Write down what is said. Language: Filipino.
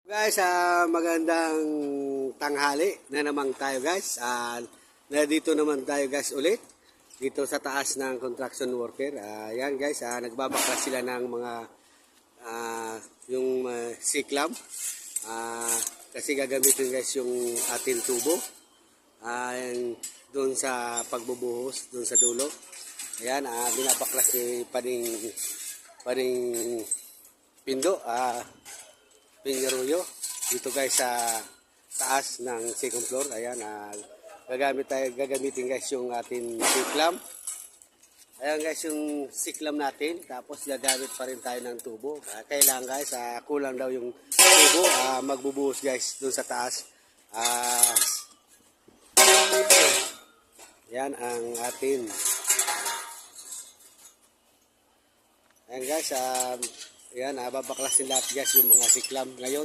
Guys, magandang tanghali na naman tayo guys. Dito naman tayo guys ulit. Dito sa taas ng construction worker. Yan guys, nagbabaklas sila ng mga yung siklam. Kasi gagamitin guys yung ating tubo. Doon sa pagbubuhos, doon sa dulo. Ayan, binabaklas ni Paring Pindo. Pinyaruyo dito guys sa taas ng second floor. Ayan, gagamitin guys yung ating siklam. Ayan guys yung siklam natin, tapos gagamit pa rin tayo ng tubo. Kailangan guys, kulang daw yung tubo, magbubuhos guys dun sa taas. Yan ang atin. Ayan guys, babaklasin lahat guys yung mga siklam ngayon.